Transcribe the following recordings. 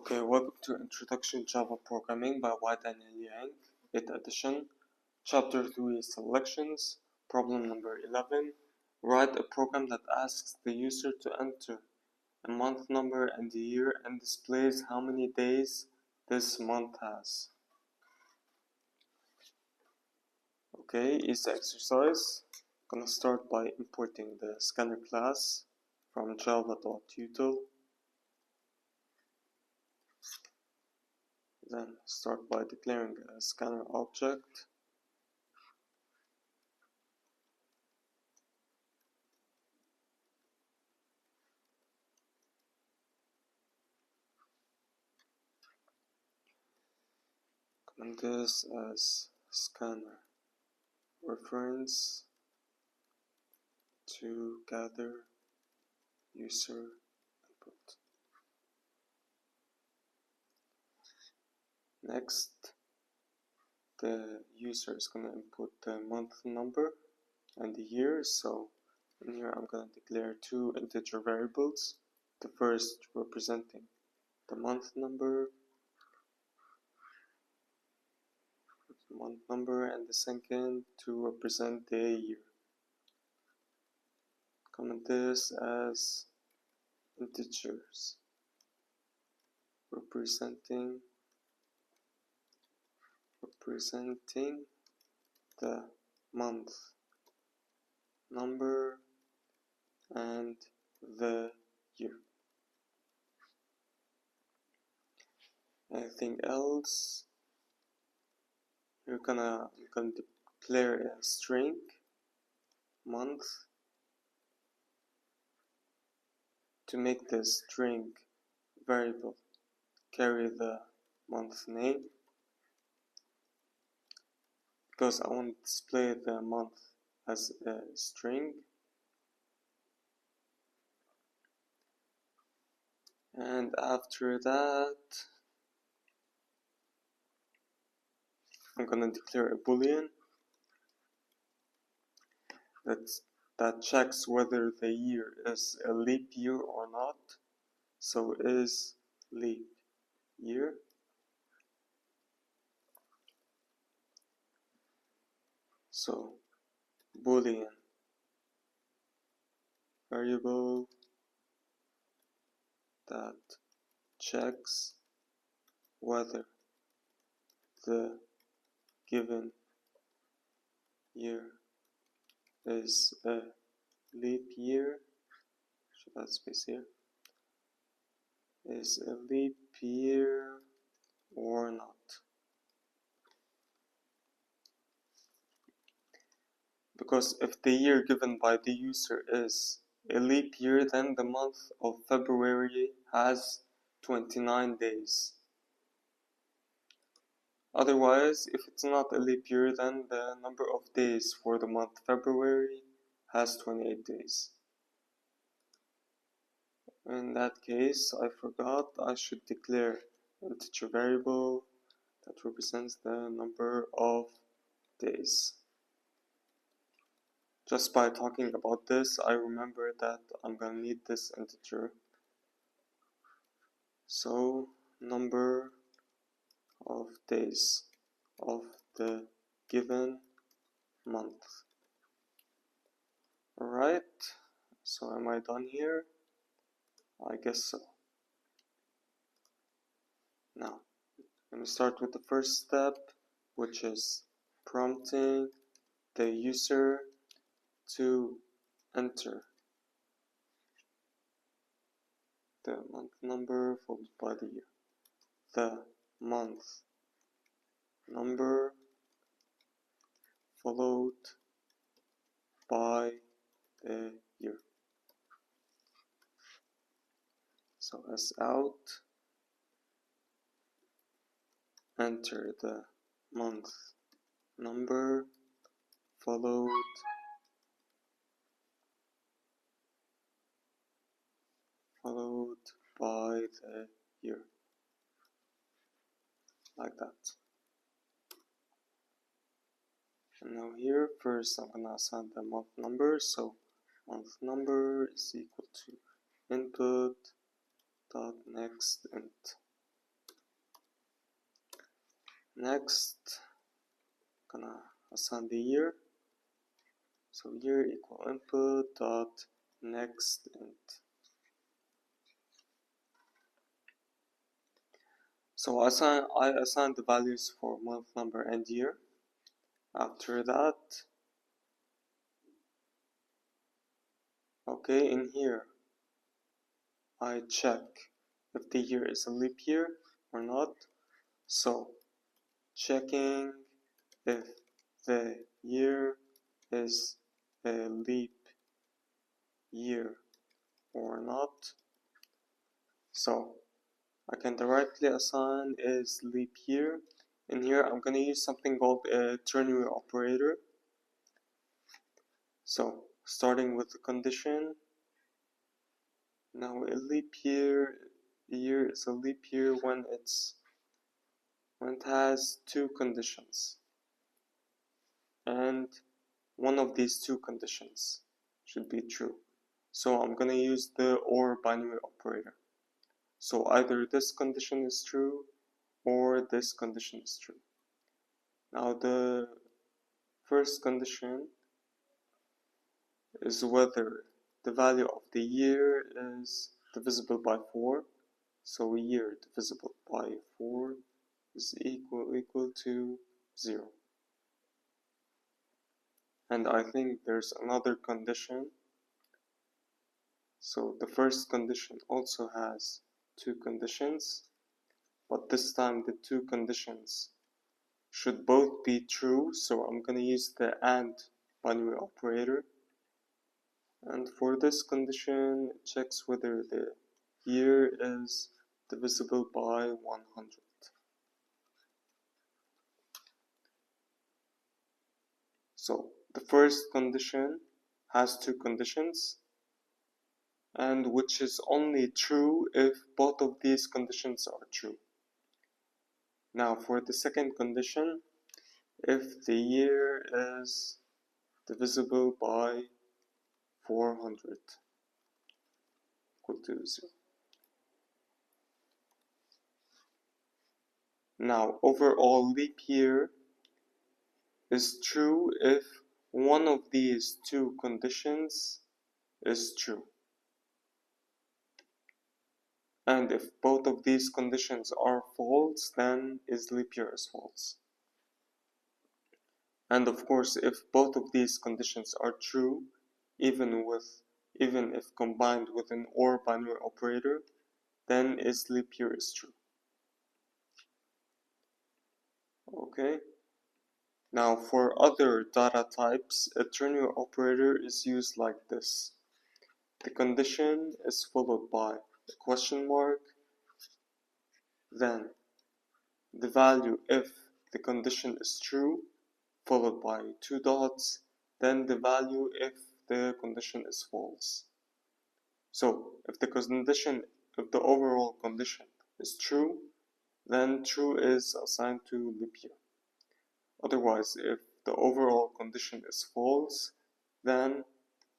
Okay, welcome to Introduction Java Programming by Y. Daniel Yang, 8th edition, Chapter 3 Selections, Problem number 11. Write a program that asks the user to enter a month number and the year and displays how many days this month has. Okay, easy exercise. I'm gonna start by importing the scanner class from java.util. Then start by declaring a scanner object. Comment this as scanner reference to gather user input. Next, the user is going to input the month number and the year. So in here I'm going to declare two integer variables, the first representing the month number and the second to represent the year. Comment this as integers representing the month number and the year. Anything else? I'm gonna declare a string month to make the string variable carry the month name, because I want to display the month as a string. And after that, I'm gonna declare a boolean that checks whether the year is a leap year or not. So is leap year. So boolean variable that checks whether the given year is a leap year, should add space here, is a leap year or not. Because if the year given by the user is a leap year, then the month of February has 29 days. Otherwise, if it's not a leap year, then the number of days for the month February has 28 days. In that case, I forgot, I should declare an integer variable that represents the number of days. Just by talking about this, I remember that I'm gonna need this integer. So, number of days of the given month. Alright, so am I done here? I guess so. Now, let me start with the first step, which is prompting the user to enter the month number followed by the year. The month number followed by the year. So as out, enter the month number followed by the year, like that. And now here, first I'm gonna assign the month number, so month number is equal to input dot next int. Next, gonna assign the year. So year equal input dot next int. So I assign the values for month number and year. After that, okay, in here I check if the year is a leap year or not. So checking if the year is a leap year or not. So I can directly assign is leap year. In here I'm gonna use something called a ternary operator. So starting with the condition. Now a leap year is a leap year when it has two conditions, and one of these two conditions should be true. So I'm gonna use the OR binary operator. So either this condition is true or this condition is true. Now the first condition is whether the value of the year is divisible by 4. So year divisible by 4 is equal to 0. And I think there's another condition. So the first condition also has two conditions, but this time the two conditions should both be true, so I'm gonna use the AND binary operator. And for this condition, it checks whether the year is divisible by 100. So the first condition has two conditions, and which is only true if both of these conditions are true. Now for the second condition, if the year is divisible by 400 equal to 0. Now overall leap year is true if one of these two conditions is true. And if both of these conditions are false, then is leap year is false. And of course, if both of these conditions are true, even if combined with an OR binary operator, then is leap year is true. Okay. Now for other data types, a ternary operator is used like this. The condition is followed by a question mark, then the value if the condition is true, followed by two dots, then the value if the condition is false. So if the overall condition is true, then true is assigned to leap year. Otherwise, if the overall condition is false, then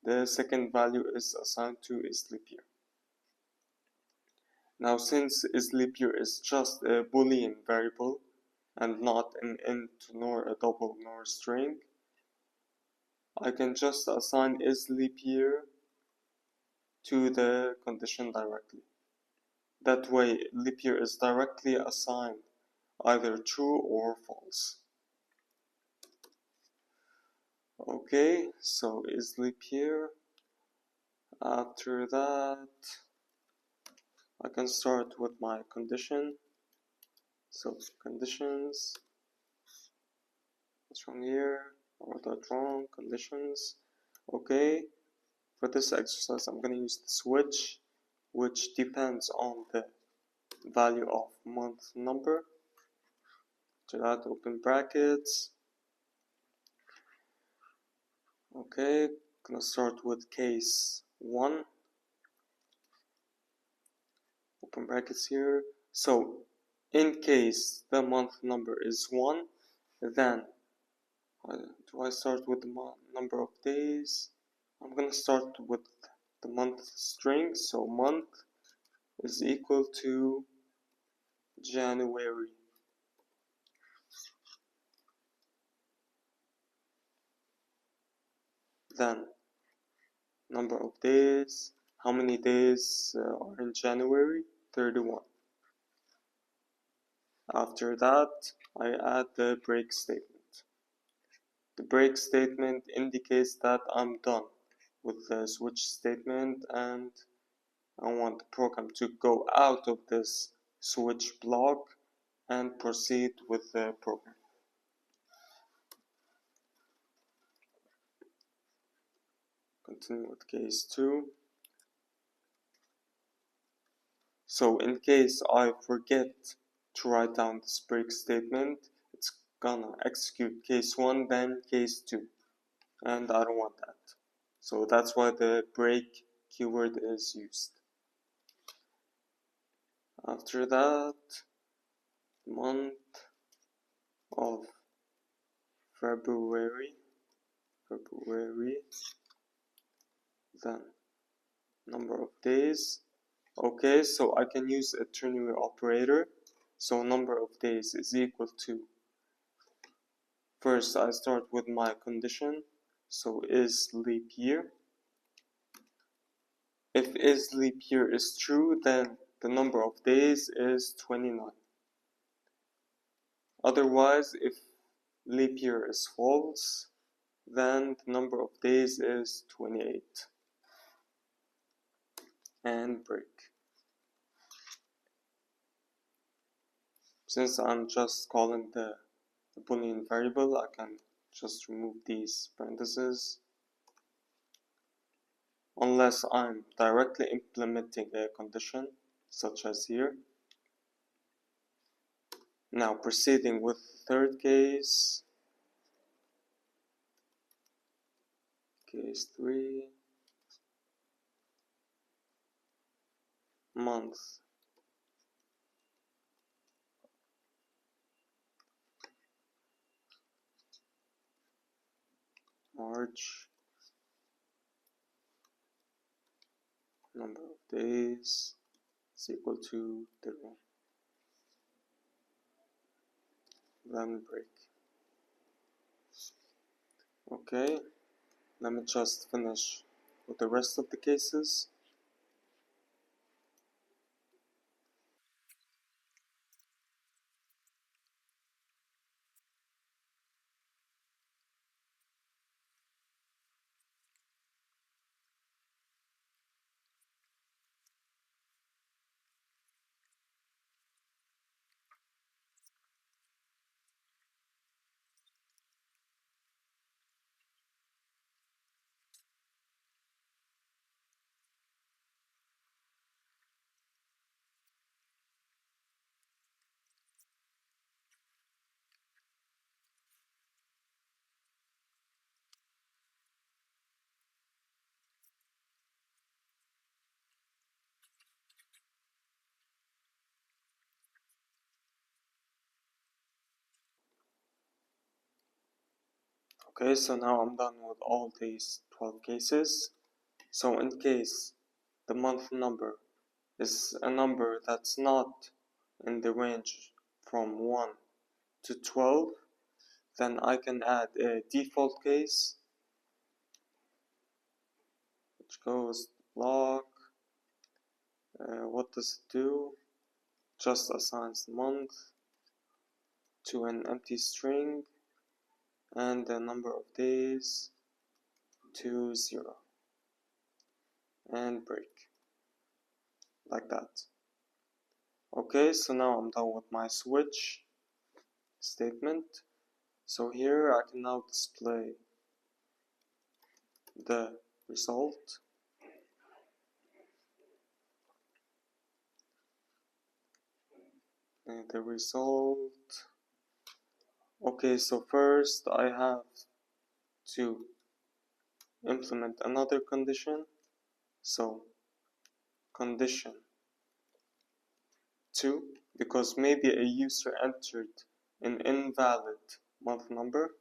the second value is assigned to is leap year. Now since is leap year is just a Boolean variable and not an int nor a double nor a string, I can just assign is leap year to the condition directly. That way leap year is directly assigned either true or false. Okay, so is leap year. After that, I can start with my condition. So conditions, what's wrong here? Or that wrong? Conditions. Okay, for this exercise I'm going to use the switch, which depends on the value of month number. To that, open brackets. Okay, gonna start with case 1. Open brackets here. So in case the month number is 1, then do I start with the number of days? I'm gonna start with the month string. So month is equal to January. then number of days, how many days are in January? 31. After that, I add the break statement. The break statement indicates that I'm done with the switch statement and I want the program to go out of this switch block and proceed with the program. Continue with case 2. So in case I forget to write down this break statement, it's gonna execute case 1 then case 2, and I don't want that. So that's why the break keyword is used. After that, month of February, then number of days. Okay, so I can use a ternary operator. So number of days is equal to, first I start with my condition, so is leap year. If is leap year is true, then the number of days is 29. Otherwise, if leap year is false, then the number of days is 28. And break. Since I'm just calling the Boolean variable, I can just remove these parentheses. Unless I'm directly implementing a condition, such as here. Now proceeding with the third case. Case 3. Month. March. Number of days is equal to 0. Then break. Okay, let me just finish with the rest of the cases. Okay, so now I'm done with all these 12 cases. So in case the month number is a number that's not in the range from 1 to 12, then I can add a default case which goes block. What does it do? Just assigns the month to an empty string and the number of days to 0 and break like that. Okay, so now I'm done with my switch statement. So here I can now display the result. And the result. Okay, so first I have to implement another condition. So condition 2, because maybe a user entered an invalid month number.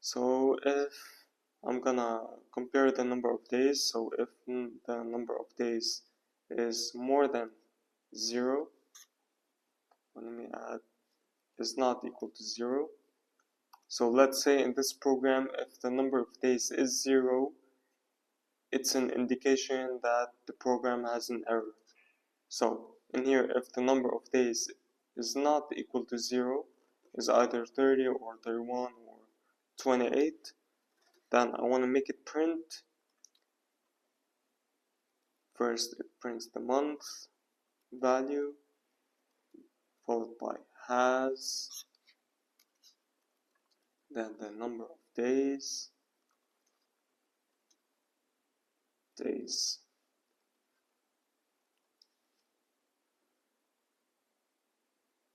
So if I'm gonna compare the number of days, so if the number of days is more than 0, let me add, is not equal to 0, So let's say in this program, if the number of days is 0, it's an indication that the program has an error. So in here, if the number of days is not equal to 0, is either 30 or 31 or 28, then I want to make it print. First it prints the month value, followed by has, then the number of days.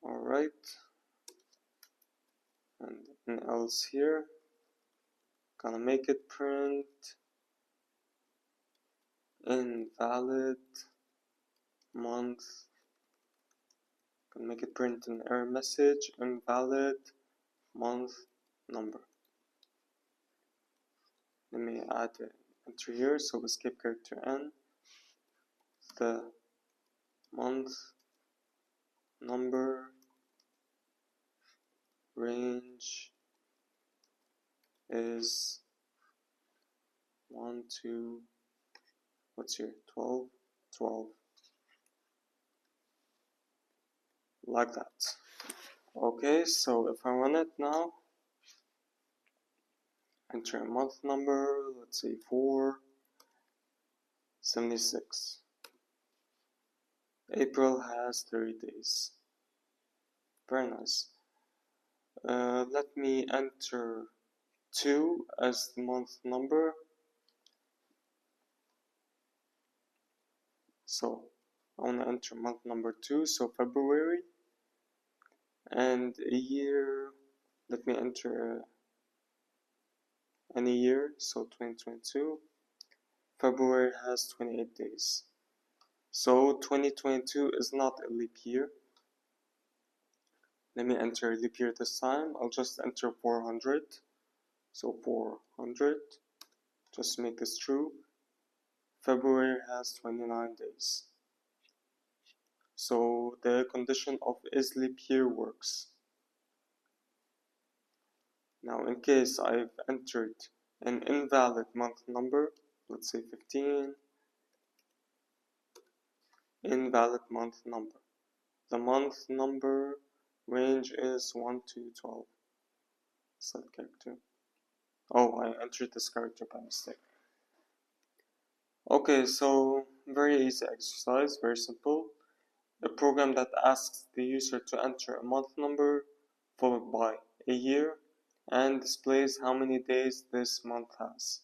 Alright, and else here, gonna make it print invalid month, gonna make it print an error message, invalid month number. Let me add an entry here, so we skip character N, the month number range is 1 to, what's here, 12, like that. Okay, so if I run it now, enter a month number, let's say 476. April has 30 days. Very nice. Let me enter 2 as the month number. So I want to enter month number 2, so February. And a year, let me enter any year, so 2022. February has 28 days. So 2022 is not a leap year. Let me enter a leap year this time. I'll just enter 400. So 400, just to make this true. February has 29 days. So the condition of is leap year works. Now in case I've entered an invalid month number, let's say 15, invalid month number. The month number range is 1 to 12. Set character. Oh, I entered this character by mistake. Okay, so very easy exercise, very simple. A program that asks the user to enter a month number followed by a year and displays how many days this month has.